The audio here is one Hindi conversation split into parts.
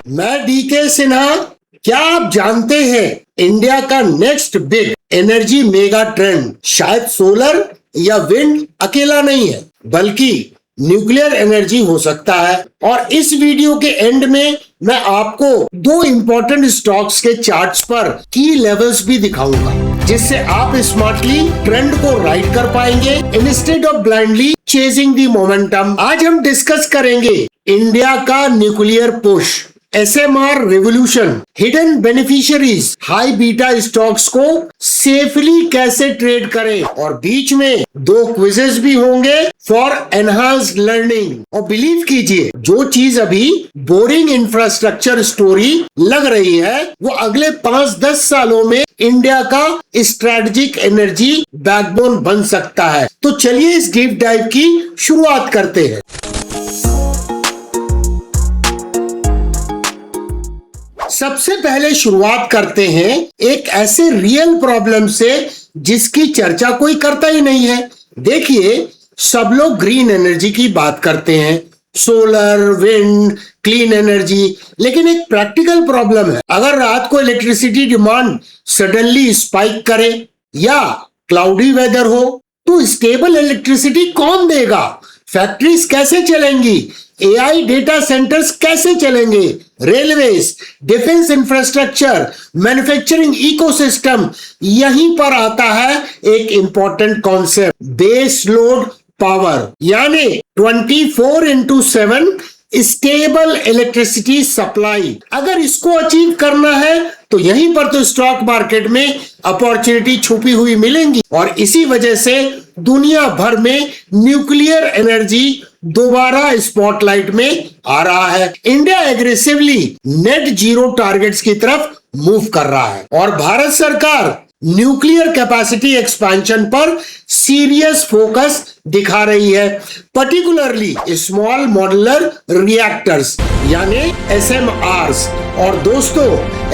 मैं डीके सिन्हा। क्या आप जानते हैं इंडिया का next big energy mega trend शायद सोलर या विंड अकेला नहीं है, बल्कि न्यूक्लियर एनर्जी हो सकता है। और इस वीडियो के एंड में मैं आपको दो इंपॉर्टेंट स्टॉक्स के चार्ट्स पर की लेवल्स भी दिखाऊंगा, जिससे आप स्मार्टली ट्रेंड को राइड कर पाएंगे instead of blindly chasing the momentum. आज हम डिस्कस करेंगे इंडिया का nuclear push, ASMR revolution, hidden beneficiaries, high beta stocks को सेफली कैसे ट्रेड करें, और बीच में दो क्विजेस भी होंगे फॉर एनहांस्ड लर्निंग। और बिलीव कीजिए, जो चीज अभी बोरिंग इंफ्रास्ट्रक्चर स्टोरी लग रही है, वो अगले 5-10 सालों में इंडिया का स्ट्रेटेजिक एनर्जी बैकबोन बन सकता है। तो चलिए इस डीप डाइव की शुरुआत करते हैं। सबसे पहले शुरुआत करते हैं एक ऐसे रियल प्रॉब्लम से जिसकी चर्चा कोई करता ही नहीं है। देखिए, सब लोग ग्रीन एनर्जी की बात करते हैं, सोलर, विंड, क्लीन एनर्जी, लेकिन एक प्रैक्टिकल प्रॉब्लम है। अगर रात को इलेक्ट्रिसिटी डिमांड सडनली स्पाइक करे या क्लाउडी वेदर हो, तो स्टेबल इलेक्ट्रिसिटी कौन देगा? फैक्ट्रीज कैसे चलेंगी? एआई डेटा सेंटर्स कैसे चलेंगे? Railways, defence infrastructure, manufacturing ecosystem. यहीं पर आता है एक important concept, base load power, यानी 24/7 स्टेबल इलेक्ट्रिसिटी सप्लाई। अगर इसको अचीव करना है तो यहीं पर तो स्टॉक मार्केट में अपॉर्चुनिटी छुपी हुई मिलेंगी। और इसी वजह से दुनिया भर में न्यूक्लियर एनर्जी दोबारा स्पॉटलाइट में आ रहा है। India aggressively net zero targets की तरफ मूव कर रहा है और भारत सरकार न्यूक्लियर कैपेसिटी एक्सपेंशन पर सीरियस फोकस दिखा रही है, पर्टिकुलरली स्मॉल मॉड्यूलर रिएक्टर्स यानी एसएमआरस। और दोस्तों,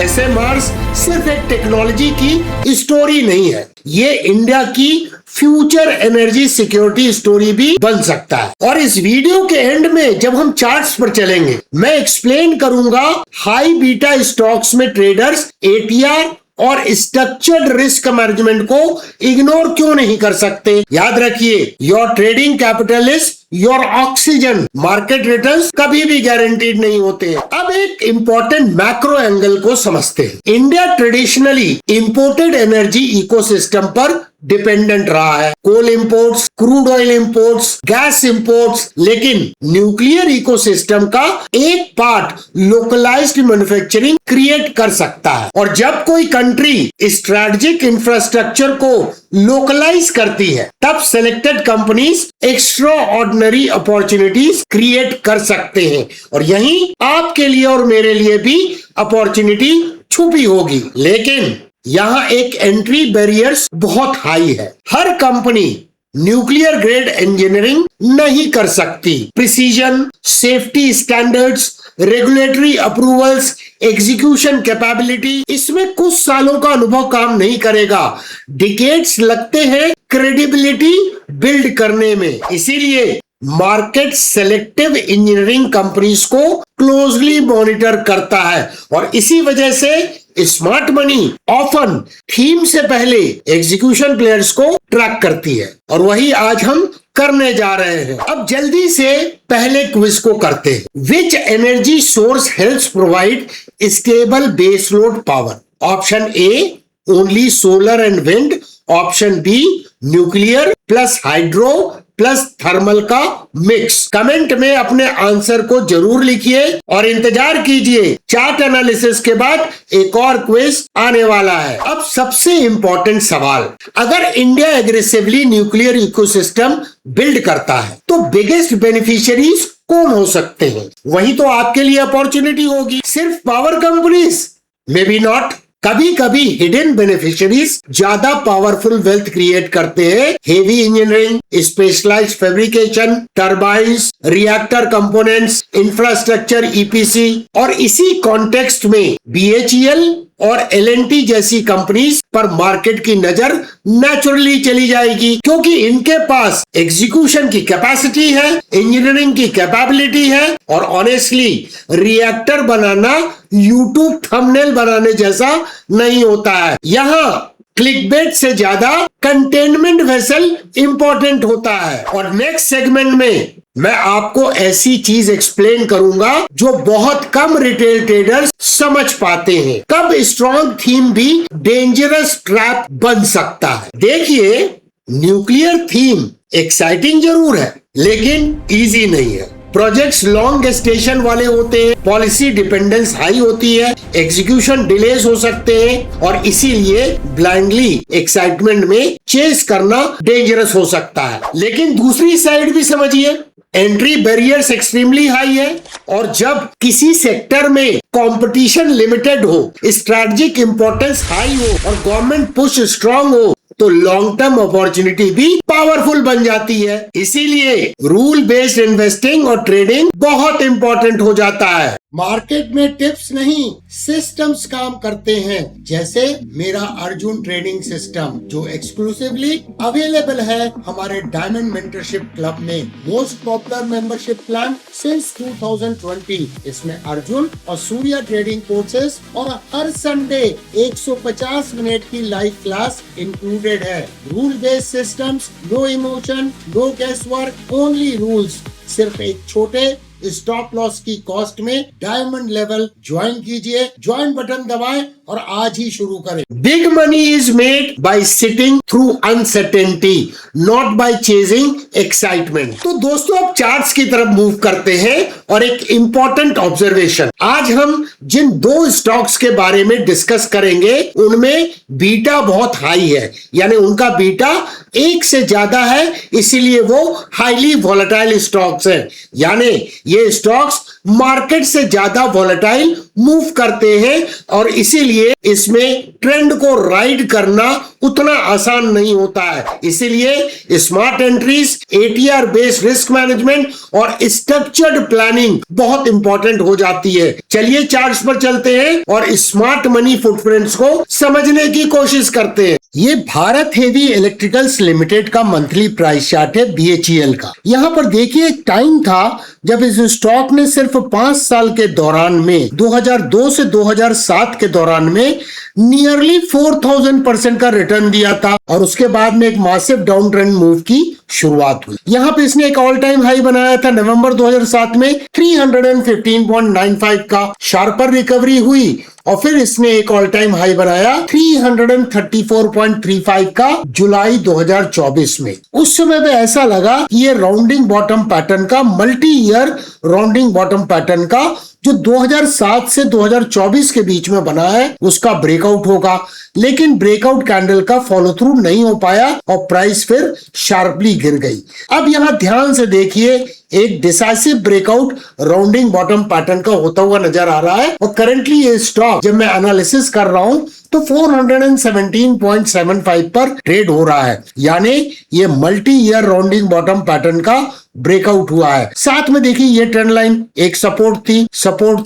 एसएमआरस सिर्फ एक टेक्नोलॉजी की स्टोरी नहीं है, ये इंडिया की फ्यूचर एनर्जी सिक्योरिटी स्टोरी भी बन सकता है। और इस वीडियो के एंड में जब हम चार्ट्स पर चलेंगे, मैं एक्सप्लेन करूंगा हाई बीटा स्टॉक्स में ट्रेडर्स एटीआर और स्ट्रक्चर्ड रिस्क मैनेजमेंट को इग्नोर क्यों नहीं कर सकते। याद रखिए, your trading capital is your oxygen. Market returns कभी भी गारंटीड नहीं होते। अब एक इंपॉर्टेंट मैक्रो एंगल को समझते हैं। India traditionally imported energy ecosystem पर डिपेंडेंट रहा है, coal imports, crude oil imports, gas imports. लेकिन न्यूक्लियर इकोसिस्टम का एक पार्ट लोकलाइज्ड मैन्युफैक्चरिंग क्रिएट कर सकता है। और जब कोई कंट्री स्ट्रेटेजिक इंफ्रास्ट्रक्चर को लोकलाइज करती है, तब selected companies extra ordinary opportunities create कर सकते हैं। और यहीं आपके लिए और मेरे लिए भी अपॉर्चुनिटी छुपी होगी। लेकिन यहाँ एक एंट्री बैरियर्स बहुत हाई है। हर कंपनी न्यूक्लियर ग्रेड इंजीनियरिंग नहीं कर सकती। Precision, safety standards, regulatory approvals, execution capability, इसमें कुछ सालों का अनुभव काम नहीं करेगा। डिकेड्स लगते हैं क्रेडिबिलिटी बिल्ड करने में। इसीलिए मार्केट सेलेक्टिव इंजीनियरिंग कंपनीज को क्लोजली मॉनिटर करता है। और इसी वजह से स्मार्ट मनी ऑफन थीम से पहले एग्जीक्यूशन प्लेयर्स को ट्रैक करती है, और वही आज हम करने जा रहे हैं। अब जल्दी से पहले क्विज को करते हैं। Which energy source helps provide stable base load power? Option A only solar and wind, option B nuclear plus hydro plus thermal का मिक्स। कमेंट में अपने आंसर को जरूर लिखिए और इंतजार कीजिए, चार्ट एनालिसिस के बाद एक और क्विज आने वाला है। अब सबसे इंपॉर्टेंट सवाल, अगर India aggressively nuclear ecosystem build करता है तो बिगेस्ट बेनिफिशियरीज कौन हो सकते हैं? वही तो आपके लिए अपॉर्चुनिटी होगी। सिर्फ power companies? May be not. कभी कभी हिडन बेनिफिशियरीज ज्यादा पावरफुल वेल्थ क्रिएट करते हैं। Heavy engineering, specialised fabrication, turbines, reactor components, infrastructure, EPC. और इसी कॉन्टेक्स्ट में बीएचईएल और एलएनटी जैसी कंपनीज पर मार्केट की नजर नेचुरली चली जाएगी, क्योंकि इनके पास एग्जीक्यूशन की कैपेसिटी है, इंजीनियरिंग की कैपेबिलिटी है और ऑनेस्टली रिएक्टर बनाना यूट्यूब थंबनेल बनाने जैसा नहीं होता है। यहाँ क्लिकबेट से ज्यादा कंटेनमेंट वेसल इंपॉर्टेंट होता है। और नेक्स्ट सेगमेंट में मैं आपको ऐसी चीज एक्सप्लेन करूंगा जो बहुत कम रिटेल ट्रेडर्स समझ पाते हैं, कब स्ट्रॉन्ग थीम भी डेंजरस ट्रैप बन सकता है। देखिए, न्यूक्लियर थीम एक्साइटिंग जरूर है लेकिन इजी नहीं है। प्रोजेक्ट्स लॉन्ग गेस्टेशन वाले होते हैं, पॉलिसी डिपेंडेंस हाई होती है, एग्जीक्यूशन डिलेज हो सकते हैं और इसीलिए ब्लाइंडली एक्साइटमेंट में चेस करना डेंजरस हो सकता है। लेकिन दूसरी साइड भी समझिए, एंट्री बैरियर्स एक्सट्रीमली हाई है और जब किसी सेक्टर में कंपटीशन लिमिटेड हो, स्ट्रेटेजिक इंपॉर्टेंस हाई हो और गवर्नमेंट पुश स्ट्रांग हो तो लॉन्ग टर्म अपॉर्चुनिटी भी पावरफुल बन जाती है। इसीलिए रूल बेस्ड इन्वेस्टिंग और ट्रेडिंग बहुत इंपॉर्टेंट हो जाता है। मार्केट में टिप्स नहीं, सिस्टम्स काम करते हैं, जैसे मेरा अर्जुन ट्रेडिंग सिस्टम जो एक्सक्लूसिवली अवेलेबल है हमारे डायमंड मेंटरशिप क्लब में। Most popular membership plan since 2020। इसमें अर्जुन और सूर्या ट्रेडिंग कोर्सेज और हर संडे 150 मिनट की लाइव क्लास इंक्लूडेड है। Rule based systems, no emotion, no guess work, only rules. सिर्फ एक छोटे स्टॉप लॉस की कॉस्ट में डायमंड लेवल ज्वाइन कीजिए। ज्वाइन बटन दबाएं और आज ही शुरू करें। Big money is made by sitting through uncertainty, not by chasing excitement. तो दोस्तों, अब चार्ट्स की तरफ मूव करते हैं और एक इंपॉर्टेंट ऑब्जर्वेशन। आज हम जिन दो स्टॉक्स के बारे में डिस्कस करेंगे उनमें बीटा बहुत हाई है, यानी उनका बीटा 1 से ज्यादा है, इसीलिए वो हाईली वॉलेटाइल स्टॉक्स हैं। यानी ये स्टॉक्स मार्केट से ज्यादा वॉलेटाइल मूव करते हैं और इसीलिए इसमें ट्रेंड को राइड करना उतना आसान नहीं होता है। इसीलिए smart entries, ATR based risk management और स्ट्रक्चर्ड प्लानिंग बहुत इंपॉर्टेंट हो जाती है। चलिए चार्ट्स पर चलते हैं और स्मार्ट मनी फुटप्रिंट्स को समझने की कोशिश करते हैं। ये भारत हेवी इलेक्ट्रिकल्स लिमिटेड का मंथली प्राइस चार्ट है बीएचईएल का। यहाँ पर देखिए, एक टाइम था जब इस स्टॉक ने सिर्फ 5 साल के दौरान में 2002 से 2007 के दौरान में नियरली 4000% का रिटर्न दिया था और उसके बाद में एक मासिव डाउन ट्रेंड मूव की शुरुआत हुई। यहाँ पे इसने एक ऑल टाइम हाई बनाया था नवंबर 2007 में 315.95 का, शार्पर रिकवरी हुई और फिर इसने एक ऑल टाइम हाई बनाया 334.35 का जुलाई 2024 में। उस समय में ऐसा लगा कि ये राउंडिंग बॉटम पैटर्न का, multi year rounding bottom pattern का जो 2007 से 2024 के बीच में बना है उसका ब्रेकआउट होगा, लेकिन ब्रेकआउट कैंडल का फॉलो थ्रू नहीं हो पाया और प्राइस फिर शार्पली गिर गई। अब यहां ध्यान से देखिए, एक decisive breakout rounding bottom pattern का होता हुआ नजर आ रहा है और करंटली ये स्टॉक जब मैं एनालिसिस कर रहा हूं तो 417.75 पर ट्रेड हो रहा है, यानी ये multi year rounding bottom pattern का ब्रेकआउट हुआ है। साथ में देखिए, ये ट्रेंड लाइन एक सपोर्ट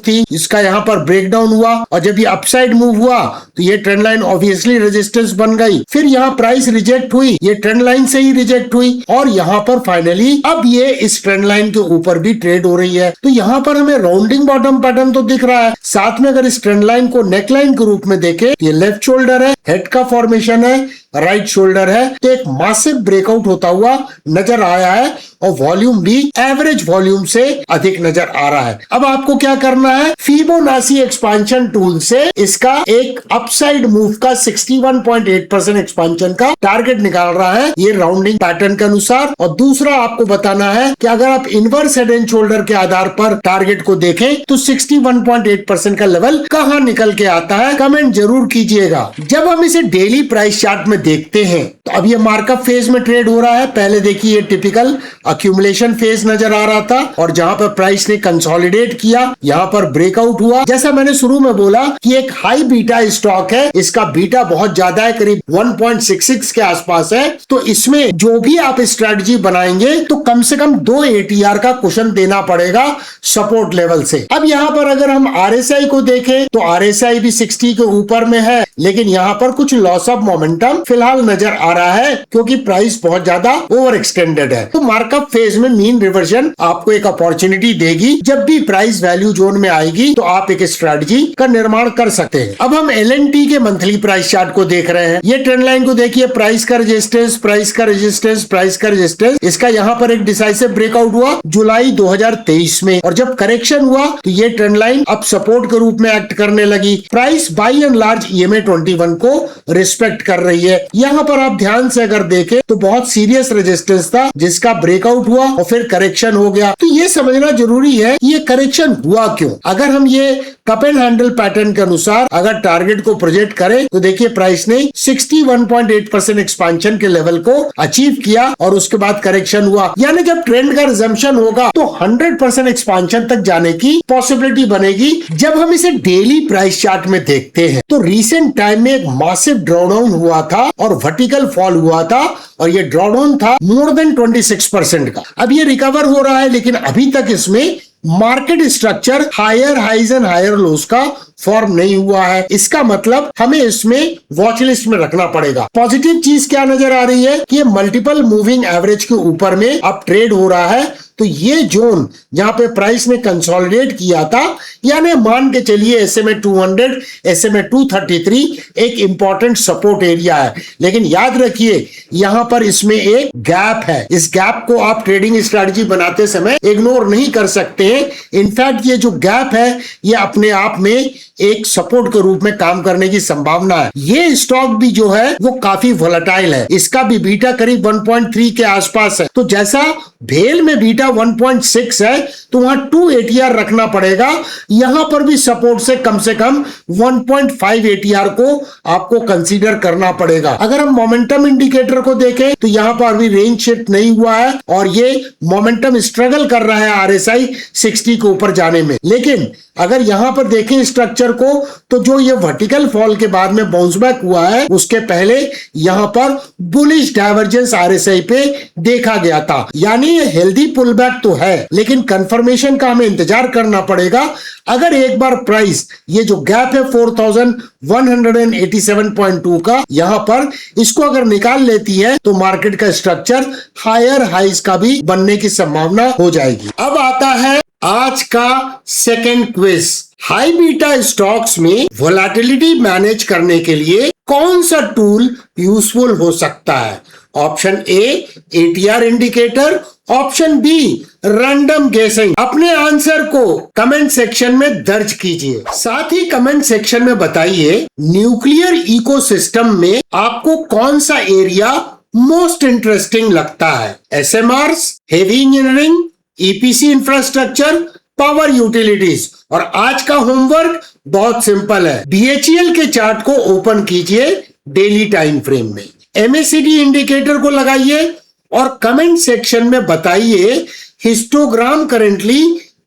थी, इसका यहाँ पर ब्रेकडाउन हुआ और जब ये अपसाइड मूव हुआ तो ये ट्रेंड लाइन ऑब्वियसली रेजिस्टेंस बन गई। फिर यहाँ प्राइस रिजेक्ट हुई, ये ट्रेंड लाइन से ही रिजेक्ट हुई और यहाँ पर फाइनली अब ये इस ट्रेंड लाइन के ऊपर भी ट्रेड हो रही है। तो यहाँ पर हमें राउंडिंग बॉटम पैटर्न तो दिख रहा है, साथ में अगर इस ट्रेंड लाइन को नेक लाइन के रूप में देखें, ये लेफ्ट शोल्डर है, हेड का फॉर्मेशन है, राइट शोल्डर है, तो एक मासिव ब्रेकआउट होता हुआ नजर आया है और वॉल्यूम भी एवरेज वॉल्यूम से अधिक नजर आ रहा है। अब आपको क्या करना है, फिबोनाची एक्सपांशन टूल से इसका एक अपसाइड मूव का 61.8% एक्सपांशन का टारगेट निकाल रहा है ये राउंडिंग पैटर्न के अनुसार। और दूसरा आपको बताना है कि अगर आप इनवर्स हेड एंड शोल्डर के आधार पर टारगेट को देखें तो 61.8% का लेवल कहां निकल के आता है, कमेंट जरूर कीजिएगा। जब हम इसे डेली प्राइस चार्ट में देखते हैं तो अब ये मार्कअप फेज में ट्रेड हो रहा है। पहले देखिए ये टिपिकल अक्यूमुलेशन फेज नजर आ रहा था और जहां पर प्राइस ने कंसोलिडेट किया, यहां पर ब्रेकआउट हुआ। जैसा मैंने शुरू में बोला कि एक हाई बीटा स्टॉक है, इसका बीटा बहुत ज्यादा है, करीब 1.66 के आसपास है। तो इसमें जो भी आप स्ट्रेटजी बनाएंगे तो कम से कम 2 ATR का कुशन देना पड़ेगा सपोर्ट लेवल से। अब यहाँ पर अगर हम RSI को देखें तो RSI भी 60 के ऊपर में है, लेकिन यहाँ पर कुछ लॉस ऑफ मोमेंटम फिलहाल नजर आ रहा है क्योंकि प्राइस बहुत ज्यादा ओवर एक्सटेंडेड है। तो मार्कअप फेज में मीन रिवर्जन आपको एक अपॉर्चुनिटी देगी। जब भी प्राइस वैल्यू जोन में आएगी तो आप एक स्ट्रेटजी का निर्माण कर सकते हैं। अब हम LNT के मंथली प्राइस चार्ट को देख रहे हैं। ये ट्रेंड लाइन को देखिए, प्राइस का रेजिस्टेंस, प्राइस का रेजिस्टेंस, प्राइस का रेजिस्टेंस। इसका यहाँ पर एक डिसाइसिव ब्रेकआउट हुआ जुलाई 2023 में, और जब करेक्शन हुआ तो ये ट्रेंड लाइन अब सपोर्ट के रूप में एक्ट करने लगी। Price by and large EMA 21 को रिस्पेक्ट कर रही है। यहाँ पर आप ध्यान से अगर देखें तो बहुत सीरियस रेजिस्टेंस था जिसका ब्रेकआउट हुआ और फिर करेक्शन हो गया। तो ये समझना जरूरी है ये करेक्शन हुआ क्यों। अगर हम ये कप एंड हैंडल पैटर्न के अनुसार अगर टारगेट को प्रोजेक्ट करें तो देखिए प्राइस ने 61.8% एक्सपांशन के लेवल को अचीव किया और उसके बाद करेक्शन हुआ। यानी जब ट्रेंड का रिजम्पशन होगा तो 100% एक्सपांशन तक जाने की पॉसिबिलिटी बनेगी। जब हम इसे डेली प्राइस चार्ट में देखते हैं तो रिसेंट टाइम में एक मासिव ड्रॉडाउन हुआ था और वर्टिकल फॉल हुआ था, और ये ड्रॉडाउन था मोर देन 26% का। अब ये रिकवर हो रहा है, लेकिन अभी तक इसमें market structure higher highs and higher lows का फॉर्म नहीं हुआ है। इसका मतलब हमें इसमें वॉच लिस्ट में रखना पड़ेगा। पॉजिटिव चीज क्या नजर आ रही है कि ये मल्टीपल मूविंग एवरेज के ऊपर में अब ट्रेड हो रहा है। तो ये जोन जहां पे प्राइस ने कंसोलिडेट किया था, यानी मान के चलिए SMA 200, SMA 233 एक इंपॉर्टेंट सपोर्ट एरिया है। लेकिन याद रखिए यहां पर इसमें एक गैप है। इस गैप को आप ट्रेडिंग स्ट्रेटजी बनाते समय इग्नोर नहीं कर सकते हैं। इनफैक्ट ये जो गैप है ये अपने आप में एक सपोर्ट के रूप में काम करने की संभावना है। ये स्टॉक भी जो है वो काफी वोलेटाइल है। इसका भी बीटा करीब 1.3 के आसपास है। तो जैसा भेल में बीटा 1.6 है तो वहां 2 ATR रखना पड़ेगा। यहां पर भी सपोर्ट से कम 1.5 ATR को आपको कंसीडर करना पड़ेगा। अगर हम मोमेंटम इंडिकेटर को देखें तो यहां पर भी रेंज शिफ्ट नहीं हुआ है और ये मोमेंटम स्ट्रगल कर रहा है RSI 60 के ऊपर जाने में। लेकिन अगर यहां पर देखें स्ट्रक्चर को तो जो ये वर्टिकल फॉल के बाद में बाउंस बैक हुआ है उसके पहले यहां पर बुलिश डाइवर्जेंस RSI पे देखा गया था। यानी ये हेल्दी पुल बैक तो है, लेकिन कंफर्मेशन का हमें इंतजार करना पड़ेगा। अगर एक बार प्राइस ये जो गैप है 4187.2 का, यहां पर इसको अगर निकाल लेती है तो मार्केट का स्ट्रक्चर हायर हाइज का भी बनने की संभावना हो जाएगी। अब आता है आज का second quiz. High beta stocks में वोलेटिलिटी मैनेज करने के लिए कौन सा टूल यूजफुल हो सकता है? Option A ATR indicator, option B random guessing. अपने आंसर को कमेंट सेक्शन में दर्ज कीजिए। साथ ही कमेंट सेक्शन में बताइए न्यूक्लियर इकोसिस्टम में आपको कौन सा एरिया मोस्ट इंटरेस्टिंग लगता है? SMRs, heavy engineering, EPC infrastructure, power utilities. और आज का होमवर्क बहुत सिंपल है। BHEL के चार्ट को ओपन कीजिए डेली टाइम फ्रेम में, MACD इंडिकेटर को लगाइए और कमेंट सेक्शन में बताइए हिस्टोग्राम करेंटली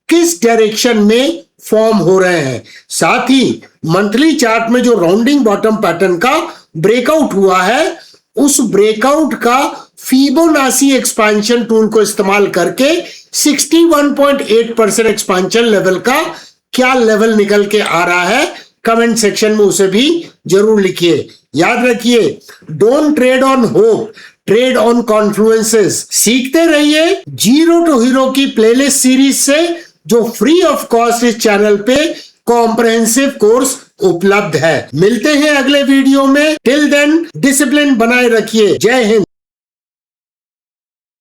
किस डायरेक्शन में फॉर्म हो रहे हैं। साथ ही मंथली चार्ट में जो राउंडिंग बॉटम पैटर्न का ब्रेकआउट हुआ है उस ब्रेकआउट का फिबोनाची एक्सपेंशन टूल को इस्तेमाल करके 61.8% एक्सपेंशन लेवल का क्या लेवल निकल के आ रहा है कमेंट सेक्शन में उसे भी जरूर लिखिए। याद रखिए, don't trade on hope, trade on confluences. सीखते रहिए जीरो टू हीरो की प्लेलिस्ट सीरीज से, जो फ्री ऑफ कॉस्ट इस चैनल पे कॉम्प्रहेंसिव कोर्स उपलब्ध है। मिलते हैं अगले वीडियो में। टिल देन डिसिप्लिन बनाए रखिए। जय हिंद।